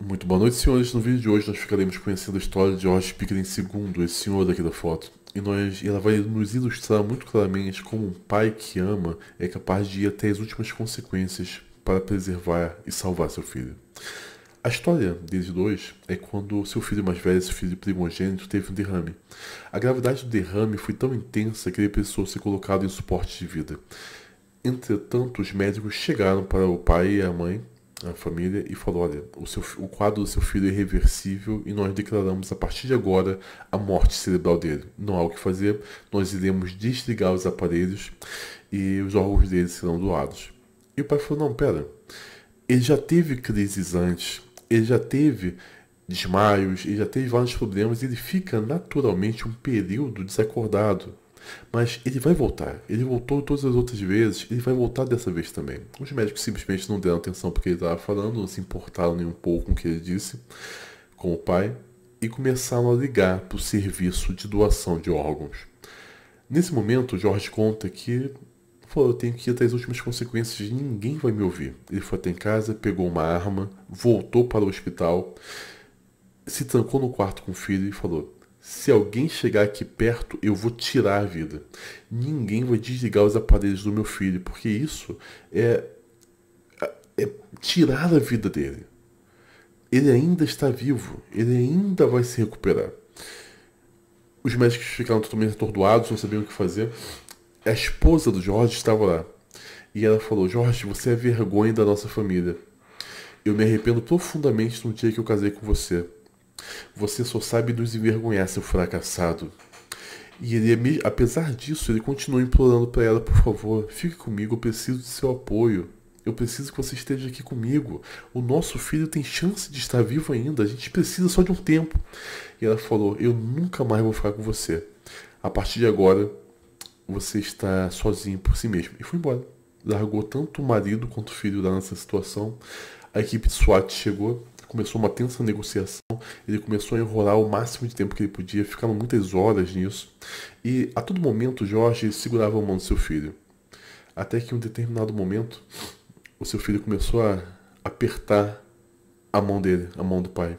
Muito boa noite, senhores. No vídeo de hoje nós ficaremos conhecendo a história de George Pickering II, esse senhor daqui da foto. Ela vai nos ilustrar muito claramente como um pai que ama é capaz de ir até as últimas consequências para preservar e salvar seu filho. A história deles dois é quando seu filho mais velho, seu filho primogênito, teve um derrame. A gravidade do derrame foi tão intensa que ele precisou ser colocado em suporte de vida. Entretanto, os médicos chegaram para o pai e a mãe, a família, e falaram: olha, o quadro do seu filho é irreversível e nós declaramos a partir de agora a morte cerebral dele. Não há o que fazer, nós iremos desligar os aparelhos e os órgãos dele serão doados. E o pai falou: não, pera, ele já teve crises antes, ele já teve desmaios, ele já teve vários problemas, ele fica naturalmente um período desacordado. Mas ele vai voltar. Ele voltou todas as outras vezes. Ele vai voltar dessa vez também. Os médicos simplesmente não deram atenção porque ele estava falando, não se importaram nem um pouco com o que ele disse, com o pai, e começaram a ligar para o serviço de doação de órgãos. Nesse momento, o George conta que falou: eu tenho que ir até as últimas consequências, ninguém vai me ouvir. Ele foi até em casa, pegou uma arma, voltou para o hospital, se trancou no quarto com o filho e falou: se alguém chegar aqui perto, eu vou tirar a vida. Ninguém vai desligar os aparelhos do meu filho, porque isso é tirar a vida dele. Ele ainda está vivo, ele ainda vai se recuperar. Os médicos ficaram totalmente atordoados, não sabiam o que fazer. A esposa do Jorge estava lá. E ela falou: Jorge, você é a vergonha da nossa família. Eu me arrependo profundamente no dia que eu casei com você. Você só sabe nos envergonhar, seu fracassado. E ele, apesar disso, ele continuou implorando para ela: por favor, fique comigo, eu preciso de seu apoio. Eu preciso que você esteja aqui comigo. O nosso filho tem chance de estar vivo ainda. A gente precisa só de um tempo. E ela falou: eu nunca mais vou ficar com você. A partir de agora, você está sozinho por si mesmo. E foi embora. Largou tanto o marido quanto o filho lá nessa situação. A equipe de SWAT chegou, começou uma tensa negociação. Ele começou a enrolar o máximo de tempo que ele podia, ficaram muitas horas nisso. E a todo momento, Jorge segurava a mão do seu filho. Até que em um determinado momento, o seu filho começou a apertar a mão dele, a mão do pai.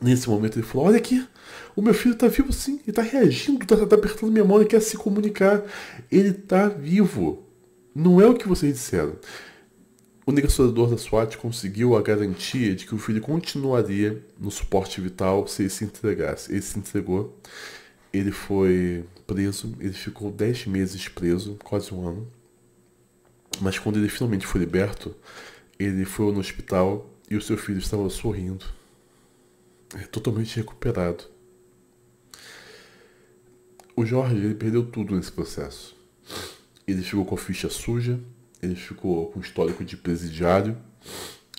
Nesse momento ele falou: olha aqui, o meu filho tá vivo sim, ele tá reagindo, tá apertando minha mão, ele quer se comunicar. Ele tá vivo. Não é o que vocês disseram. O negociador da SWAT conseguiu a garantia de que o filho continuaria no suporte vital se ele se entregasse. Ele se entregou, ele foi preso, ele ficou 10 meses preso, quase um ano. Mas quando ele finalmente foi liberto, ele foi no hospital e o seu filho estava sorrindo, totalmente recuperado. O Jorge, ele perdeu tudo nesse processo. Ele ficou com a ficha suja, ele ficou com histórico de presidiário,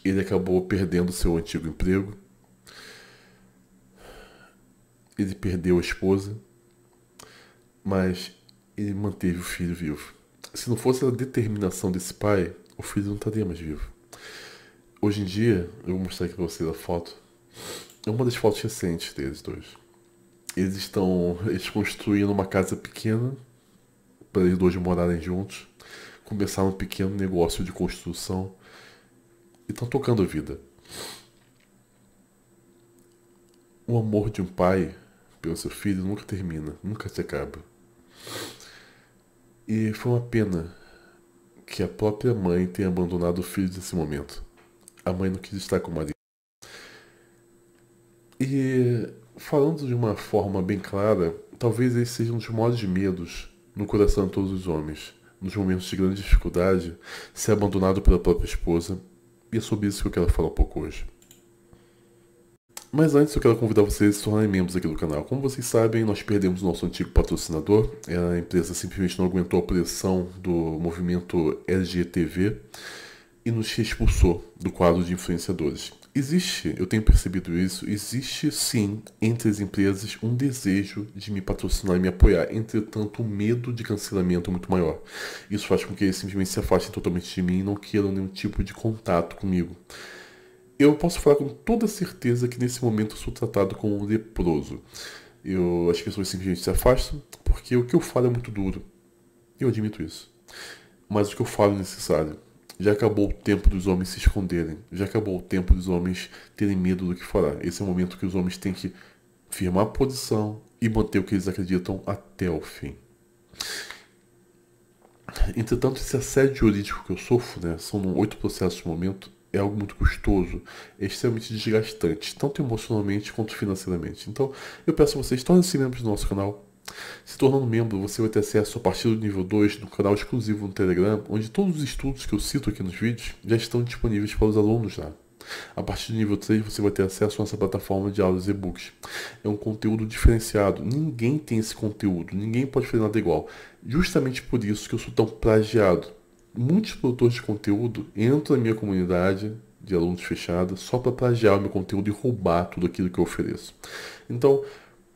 ele acabou perdendo seu antigo emprego, ele perdeu a esposa, mas ele manteve o filho vivo. Se não fosse a determinação desse pai, o filho não estaria mais vivo. Hoje em dia, eu vou mostrar aqui pra vocês a foto. É uma das fotos recentes deles dois. Eles construíram uma casa pequena para eles dois morarem juntos. Começaram um pequeno negócio de construção e estão tocando a vida. O amor de um pai pelo seu filho nunca termina, nunca se acaba. E foi uma pena que a própria mãe tenha abandonado o filho nesse momento. A mãe não quis estar com o marido. E falando de uma forma bem clara, talvez esse seja um dos maiores medos no coração de todos os homens, nos momentos de grande dificuldade, ser abandonado pela própria esposa. E é sobre isso que eu quero falar um pouco hoje. Mas antes eu quero convidar vocês a se tornarem membros aqui do canal. Como vocês sabem, nós perdemos o nosso antigo patrocinador. A empresa simplesmente não aguentou a pressão do movimento LGTV e nos expulsou do quadro de influenciadores. Eu tenho percebido isso, existe sim entre as empresas um desejo de me patrocinar e me apoiar. Entretanto, o medo de cancelamento é muito maior. Isso faz com que eles simplesmente se afastem totalmente de mim e não queiram nenhum tipo de contato comigo. Eu posso falar com toda certeza que nesse momento eu sou tratado como um leproso. As pessoas simplesmente se afastam porque o que eu falo é muito duro. Eu admito isso. Mas o que eu falo é necessário. Já acabou o tempo dos homens se esconderem. Já acabou o tempo dos homens terem medo do que fará. Esse é o momento que os homens têm que firmar a posição e manter o que eles acreditam até o fim. Entretanto, esse assédio jurídico que eu sofro, né, são 8 processos no momento, é algo muito custoso, é extremamente desgastante, tanto emocionalmente quanto financeiramente. Então, eu peço a vocês, tornem-se membros do nosso canal. Se tornando membro, você vai ter acesso a partir do nível 2 no canal exclusivo no Telegram, onde todos os estudos que eu cito aqui nos vídeos já estão disponíveis para os alunos lá. A partir do nível 3 você vai ter acesso a nossa plataforma de aulas e e-books. É um conteúdo diferenciado. Ninguém tem esse conteúdo. Ninguém pode fazer nada igual. Justamente por isso que eu sou tão plagiado. Muitos produtores de conteúdo entram na minha comunidade de alunos fechada só para plagiar o meu conteúdo e roubar tudo aquilo que eu ofereço. Então,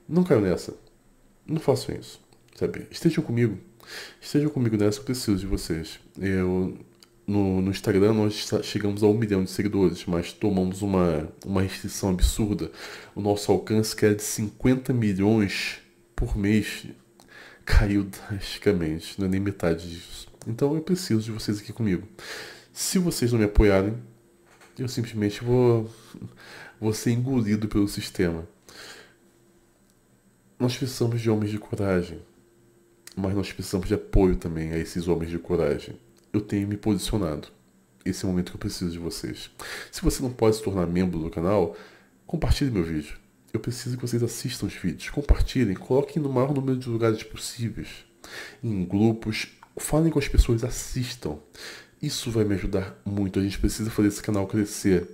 não caio nessa. Não façam isso. Sabe? Estejam comigo. Estejam comigo nessa, eu preciso de vocês. No Instagram nós chegamos a 1 milhão de seguidores, mas tomamos uma restrição absurda. O nosso alcance, que era de 50 milhões por mês, caiu drasticamente, não é nem metade disso. Então eu preciso de vocês aqui comigo. Se vocês não me apoiarem, eu simplesmente vou ser engolido pelo sistema. Nós precisamos de homens de coragem, mas nós precisamos de apoio também a esses homens de coragem. Eu tenho me posicionado. Esse é o momento que eu preciso de vocês. Se você não pode se tornar membro do canal, compartilhe meu vídeo. Eu preciso que vocês assistam os vídeos, compartilhem, coloquem no maior número de lugares possíveis, em grupos, falem com as pessoas, assistam. Isso vai me ajudar muito. A gente precisa fazer esse canal crescer.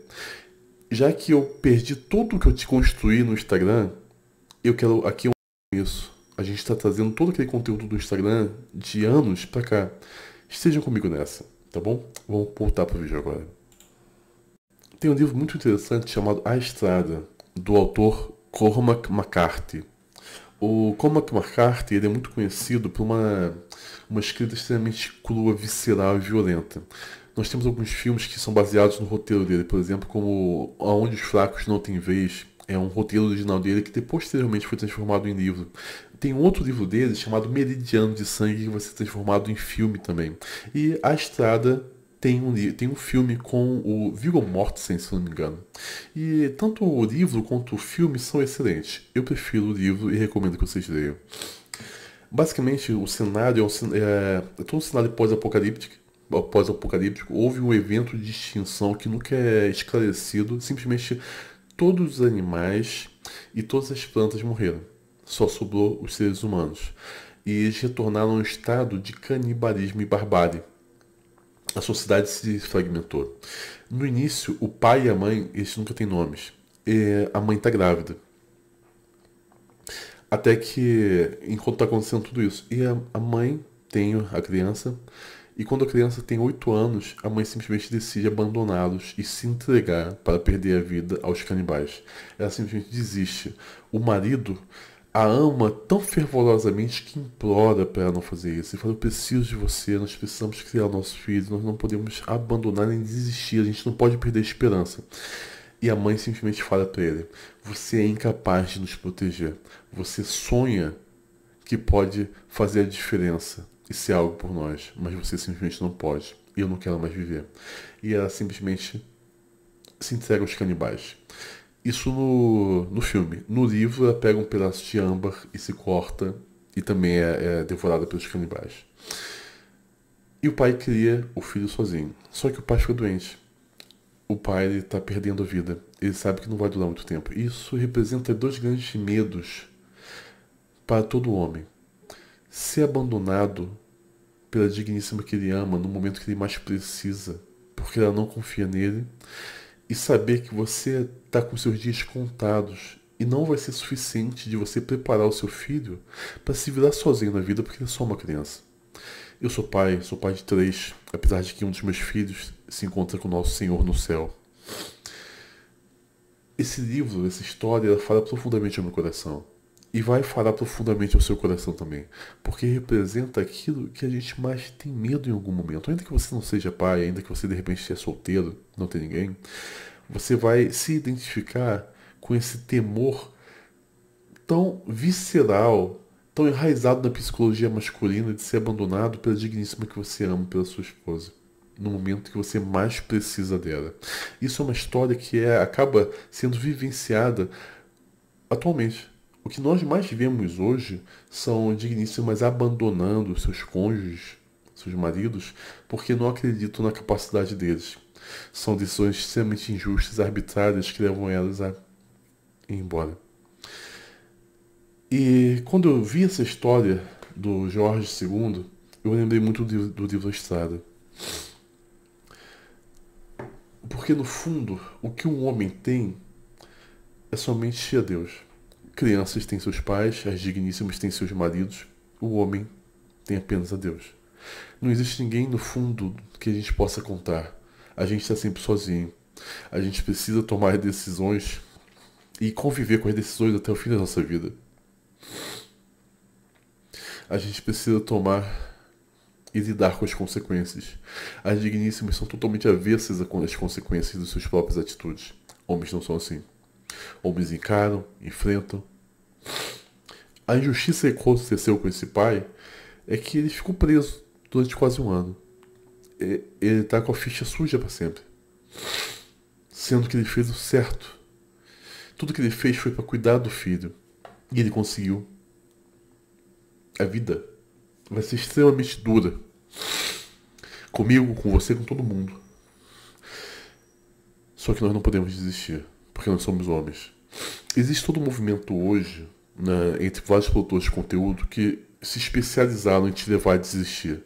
Já que eu perdi tudo que eu te construí no Instagram, eu quero aqui isso. A gente está trazendo todo aquele conteúdo do Instagram de anos pra cá. Estejam comigo nessa, tá bom? Vamos voltar pro vídeo agora. Tem um livro muito interessante chamado A Estrada, do autor Cormac McCarthy. O Cormac McCarthy ele é muito conhecido por uma escrita extremamente crua, visceral e violenta. Nós temos alguns filmes que são baseados no roteiro dele, por exemplo, como Aonde os Fracos Não Têm Vez. É um roteiro original dele que posteriormente foi transformado em livro. Tem um outro livro dele chamado Meridiano de Sangue que vai ser transformado em filme também. E A Estrada tem um filme com o Viggo Mortensen, se não me engano. E tanto o livro quanto o filme são excelentes. Eu prefiro o livro e recomendo que vocês leiam. Basicamente, o cenário é todo um cenário pós-apocalíptico. Houve um evento de extinção que nunca é esclarecido. Simplesmente todos os animais e todas as plantas morreram. Só sobrou os seres humanos. E eles retornaram a um estado de canibalismo e barbárie. A sociedade se fragmentou. No início, o pai e a mãe, eles nunca têm nomes. E a mãe está grávida. Até que, enquanto está acontecendo tudo isso, e a mãe tem a criança, e quando a criança tem 8 anos, a mãe simplesmente decide abandoná-los e se entregar para perder a vida aos canibais. Ela simplesmente desiste. O marido a ama tão fervorosamente que implora para ela não fazer isso. Ele fala, eu preciso de você, nós precisamos criar o nosso filho, nós não podemos abandonar nem desistir, a gente não pode perder a esperança. E a mãe simplesmente fala para ele, você é incapaz de nos proteger, você sonha que pode fazer a diferença e ser algo por nós, mas você simplesmente não pode, e eu não quero mais viver. E ela simplesmente se entrega aos canibais. Isso no filme. No livro, ela pega um pedaço de âmbar e se corta, e também é devorada pelos canibais. E o pai cria o filho sozinho. Só que o pai fica doente. O pai está perdendo a vida. Ele sabe que não vai durar muito tempo. Isso representa 2 grandes medos para todo homem. Ser abandonado pela digníssima que ele ama no momento que ele mais precisa, porque ela não confia nele, e saber que você está com seus dias contados e não vai ser suficiente de você preparar o seu filho para se virar sozinho na vida, porque ele é só uma criança. Eu sou pai de 3, apesar de que um dos meus filhos se encontra com o nosso Senhor no céu. Esse livro, essa história, ela fala profundamente ao meu coração. E vai falar profundamente ao seu coração também. Porque representa aquilo que a gente mais tem medo em algum momento. Ainda que você não seja pai, ainda que você de repente seja solteiro, não tem ninguém, você vai se identificar com esse temor tão visceral, tão enraizado na psicologia masculina de ser abandonado pela digníssima que você ama, pela sua esposa. no momento que você mais precisa dela. Isso é uma história que acaba sendo vivenciada atualmente. O que nós mais vemos hoje são digníssimas abandonando seus cônjuges, seus maridos, porque não acreditam na capacidade deles. São decisões extremamente injustas, arbitrárias, que levam elas a ir embora. E quando eu vi essa história do Jorge II, eu lembrei muito do livro Estrada. Porque no fundo, o que um homem tem é somente a Deus. Crianças têm seus pais, as digníssimas têm seus maridos, o homem tem apenas a Deus. Não existe ninguém no fundo que a gente possa contar. A gente está sempre sozinho. A gente precisa tomar decisões e conviver com as decisões até o fim da nossa vida. A gente precisa tomar e lidar com as consequências. As digníssimas são totalmente avessas às consequências de suas próprias atitudes. Homens não são assim. Homens encaram, enfrentam. A injustiça que aconteceu com esse pai é que ele ficou preso durante quase um ano. Ele está com a ficha suja para sempre. Sendo que ele fez o certo. Tudo que ele fez foi para cuidar do filho. E ele conseguiu. A vida vai ser extremamente dura. Comigo, com você, com todo mundo. Só que nós não podemos desistir, porque nós somos homens. Existe todo um movimento hoje, entre vários produtores de conteúdo, que se especializaram em te levar a desistir.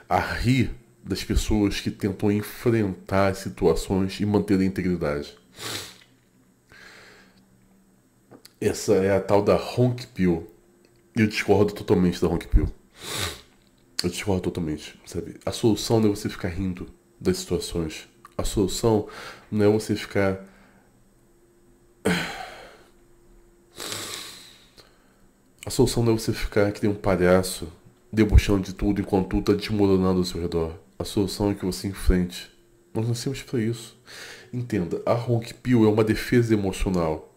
A rir das pessoas que tentam enfrentar as situações e manter a integridade. Essa é a tal da Honk Pill. Eu discordo totalmente da Honk Pill. Eu discordo totalmente, sabe? A solução não é você ficar rindo das situações. A solução não é você ficar... A solução não é você ficar que nem um palhaço, debochando de tudo enquanto tudo está desmoronando ao seu redor. A solução é que você enfrente. Nós nascemos para isso. Entenda, a Honk Pill é uma defesa emocional.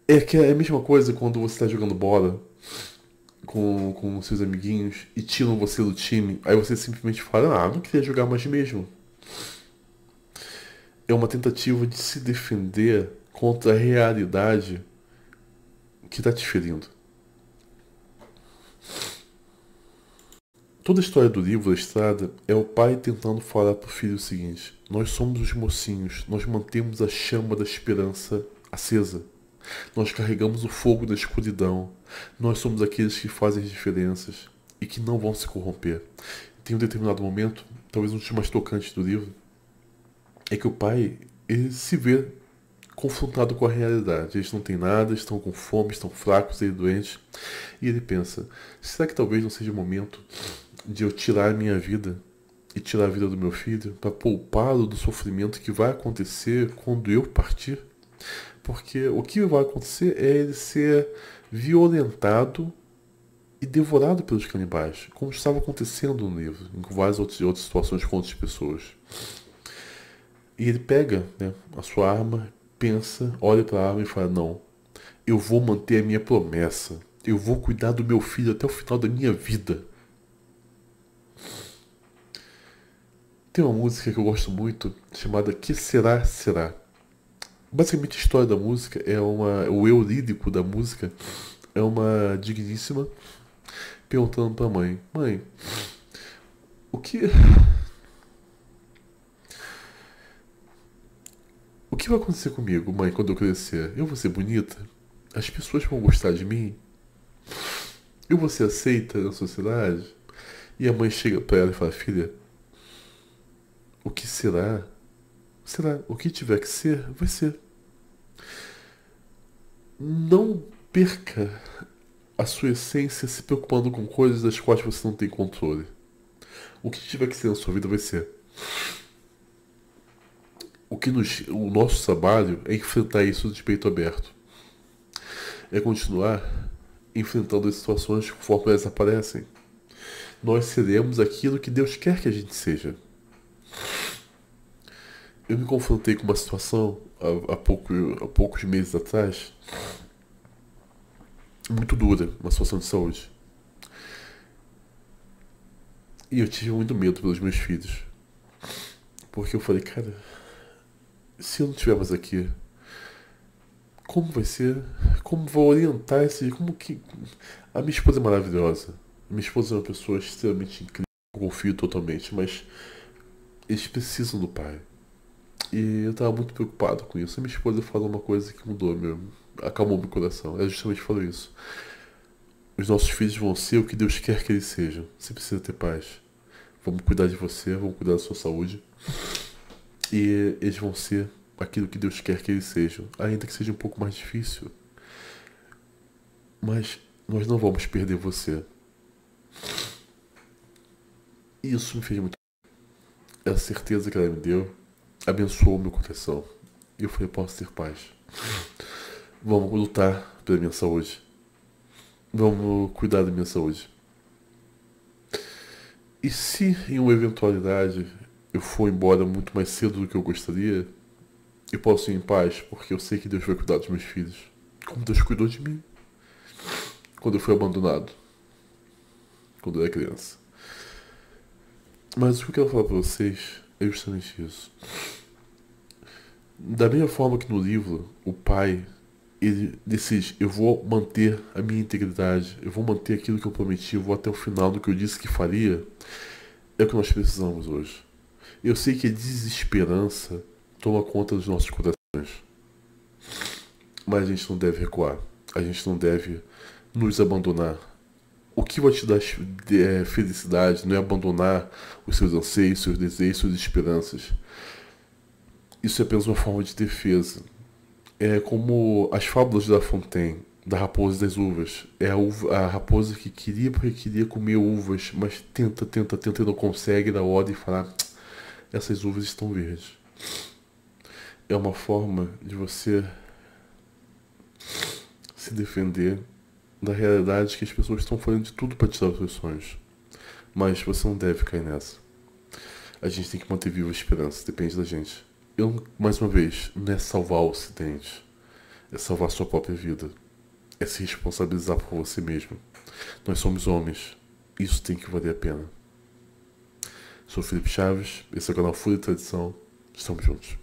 É que é a mesma coisa quando você está jogando bola com seus amiguinhos e tiram você do time, aí você simplesmente fala, não queria jogar mais mesmo. É uma tentativa de se defender contra a realidade que está te ferindo. Toda a história do livro A Estrada é o pai tentando falar para o filho o seguinte: nós somos os mocinhos, nós mantemos a chama da esperança acesa. Nós carregamos o fogo da escuridão. Nós somos aqueles que fazem as diferenças e que não vão se corromper. Tem um determinado momento, talvez um dos mais tocantes do livro, é que o pai, ele se vê confrontado com a realidade. Eles não têm nada, estão com fome, estão fracos e doentes. E ele pensa, será que talvez não seja o momento de eu tirar a minha vida e tirar a vida do meu filho para poupá-lo do sofrimento que vai acontecer quando eu partir? Porque o que vai acontecer é ele ser violentado e devorado pelos canibais, como estava acontecendo no livro, em várias outras situações com outras pessoas. E ele pega, a sua arma, pensa, olha para a arma e fala, não, eu vou manter a minha promessa, eu vou cuidar do meu filho até o final da minha vida. Tem uma música que eu gosto muito, chamada Que Será, Será. Basicamente a história da música o eu lírico da música é uma digníssima perguntando pra mãe, o que vai acontecer comigo, mãe, quando eu crescer? Eu vou ser bonita? As pessoas vão gostar de mim? Eu vou ser aceita na sociedade? E a mãe chega pra ela e fala, filha, o que será? Será? O que tiver que ser, vai ser. Não perca a sua essência se preocupando com coisas das quais você não tem controle. O que tiver que ser na sua vida vai ser. O nosso trabalho é enfrentar isso de peito aberto. É continuar enfrentando as situações conforme elas aparecem. Nós seremos aquilo que Deus quer que a gente seja. Eu me confrontei com uma situação há poucos meses atrás, muito dura, uma situação de saúde. E eu tive muito medo pelos meus filhos. Porque eu falei, cara, se eu não estiver mais aqui, como vai ser? Como vou orientar esse. Como que. A minha esposa é maravilhosa. A minha esposa é uma pessoa extremamente incrível. Eu confio totalmente, mas eles precisam do pai. E eu tava muito preocupado com isso. A minha esposa falou uma coisa que mudou meu. Acalmou meu coração. Ela justamente falou isso. Os nossos filhos vão ser o que Deus quer que eles sejam. Você precisa ter paz. Vamos cuidar de você, vamos cuidar da sua saúde. E eles vão ser aquilo que Deus quer que eles sejam. Ainda que seja um pouco mais difícil. Mas nós não vamos perder você. Isso me fez muito. A certeza que ela me deu abençoou meu coração. E eu falei, posso ter paz. Vamos lutar pela minha saúde. Vamos cuidar da minha saúde. E se em uma eventualidade eu for embora muito mais cedo do que eu gostaria, eu posso ir em paz, porque eu sei que Deus vai cuidar dos meus filhos. Como Deus cuidou de mim quando eu fui abandonado, quando eu era criança. Mas o que eu quero falar pra vocês é justamente isso. Da mesma forma que no livro, o pai, ele decide, eu vou manter a minha integridade, eu vou manter aquilo que eu prometi, eu vou até o final do que eu disse que faria, é o que nós precisamos hoje. Eu sei que a desesperança toma conta dos nossos corações, mas a gente não deve recuar, a gente não deve nos abandonar. O que vai te dar felicidade não é abandonar os seus anseios, seus desejos, suas esperanças. Isso é apenas uma forma de defesa. É como as fábulas de La Fontaine, da raposa e das uvas. É a raposa que queria porque queria comer uvas, mas tenta e não consegue, da hora e falar, essas uvas estão verdes. É uma forma de você se defender da realidade que as pessoas estão fazendo de tudo para tirar os seus sonhos. Mas você não deve cair nessa. A gente tem que manter viva a esperança, depende da gente. Eu, mais uma vez, não é salvar o Ocidente, é salvar a sua própria vida, é se responsabilizar por você mesmo. Nós somos homens, isso tem que valer a pena. Sou Felipe Chaves, esse é o canal Fúria e Tradição, estamos juntos.